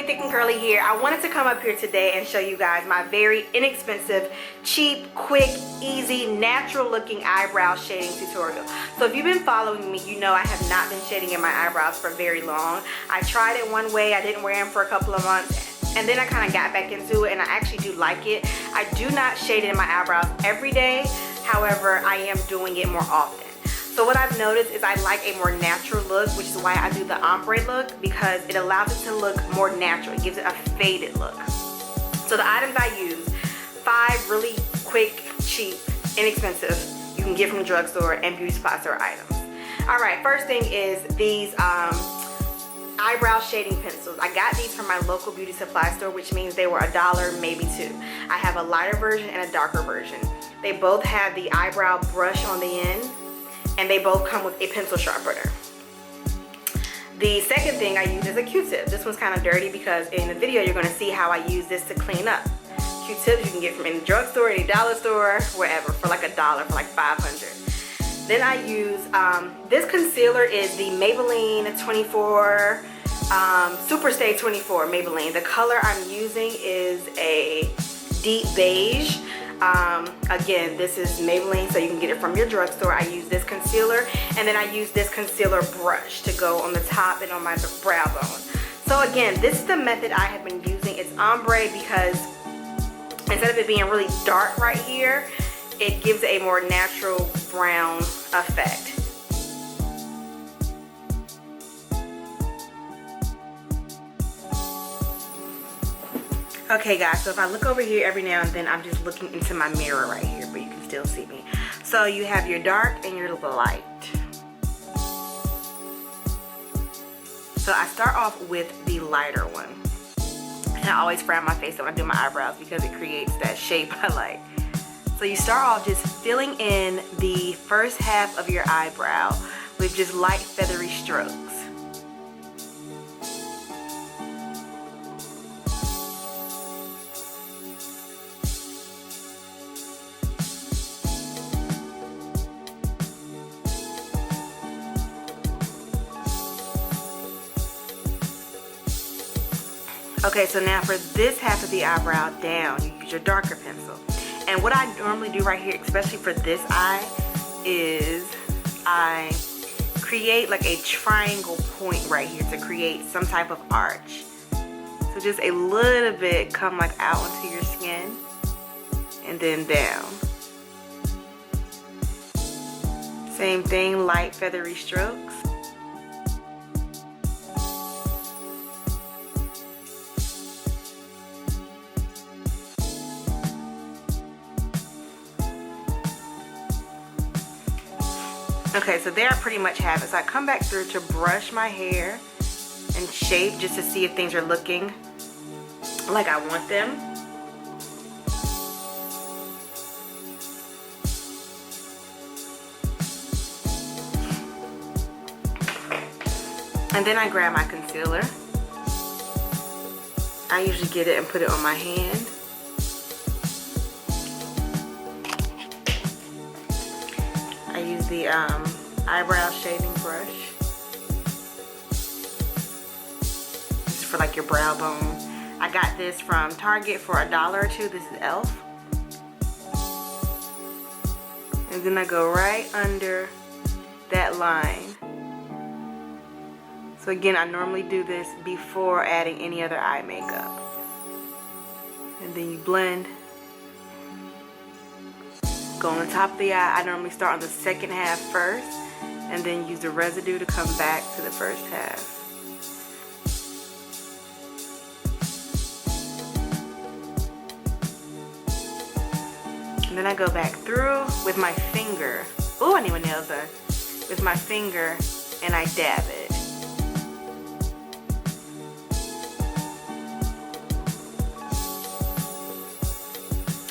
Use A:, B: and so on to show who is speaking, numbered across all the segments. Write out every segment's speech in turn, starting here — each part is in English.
A: Thick and Curly here. I wanted to come up here today and show you guys my very inexpensive, cheap, quick, easy, natural looking eyebrow shading tutorial. So if you've been following me, you know I have not been shading in my eyebrows for very long. I tried it one way, I didn't wear them for a couple of months, and then I kind of got back into it, and I actually do like it. I do not shade it in my eyebrows every day. However, I am doing it more often. So what I've noticed is I like a more natural look, which is why I do the ombre look, because it allows it to look more natural. It gives it a faded look. So the items I use, 5 really quick, cheap, inexpensive, you can get from the drugstore and beauty supply store items. Alright, first thing is these eyebrow shading pencils. I got these from my local beauty supply store, which means they were $1, maybe $2. I have a lighter version and a darker version. They both have the eyebrow brush on the end, and they both come with a pencil sharpener. The second thing I use is a Q-tip. This one's kind of dirty because in the video you're going to see how I use this to clean up. Q-tips you can get from any drugstore, any dollar store, wherever, for like $1, for like 500. Then I use, this concealer is the Maybelline 24, Super Stay 24 Maybelline. The color I'm using is a deep beige. Again, this is Maybelline, so you can get it from your drugstore. I use this concealer, and then I use this concealer brush to go on the top and on my brow bone. So again, this is the method I have been using. It's ombre because instead of it being really dark right here, it gives a more natural brown effect. Okay guys, so if I look over here every now and then, I'm just looking into my mirror right here, but you can still see me. So you have your dark and your light. So I start off with the lighter one. And I always frown my face when I do my eyebrows because it creates that shape I like. So you start off just filling in the first half of your eyebrow with just light feathery strokes. Okay, so now for this half of the eyebrow down, you use your darker pencil. And what I normally do right here, especially for this eye, is I create like a triangle point right here to create some type of arch. So just a little bit come like out onto your skin and then down. Same thing, light feathery strokes. Okay, so there I pretty much have it. So I come back through to brush my hair and shape just to see if things are looking like I want them. And then I grab my concealer. I usually get it and put it on my hand. I use the eyebrow shading brush. This is for like your brow bone. I got this from Target for $1 or $2. This is e.l.f. And then I go right under that line. So again, I normally do this before adding any other eye makeup. And then you blend. Go on the top of the eye. I normally start on the second half first and then use the residue to come back to the first half. And then I go back through with my finger. Oh, I need my nails done. With my finger, and I dab it.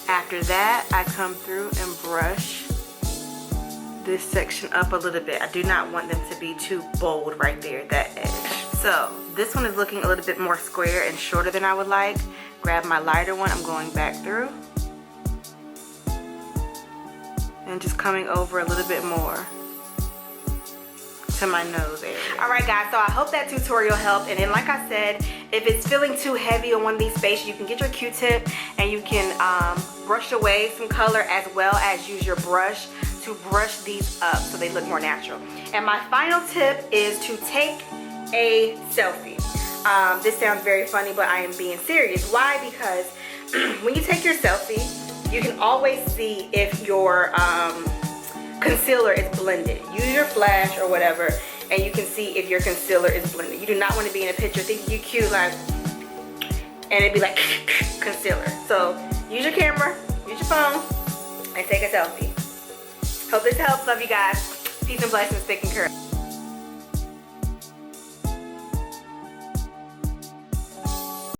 A: After that, I come through and brush this section up a little bit. I do not want them to be too bold right there, that edge. So this one is looking a little bit more square and shorter than I would like. Grab my lighter one, I'm going back through. And just coming over a little bit more. to my nose area. All right, guys, so I hope that tutorial helped. And then, like I said, if it's feeling too heavy on one of these spaces, you can get your Q-tip and you can brush away some color, as well as use your brush to brush these up so they look more natural. And my final tip is to take a selfie. This sounds very funny, but I am being serious. Why? Because when you take your selfie, you can always see if your concealer is blended. Use your flash or whatever, and you can see if your concealer is blended. You do not want to be in a picture thinking you cute, like, and it'd be like concealer. So use your camera, use your phone, and take a selfie. Hope this helps. Love you guys. Peace and blessings. Thick and curly.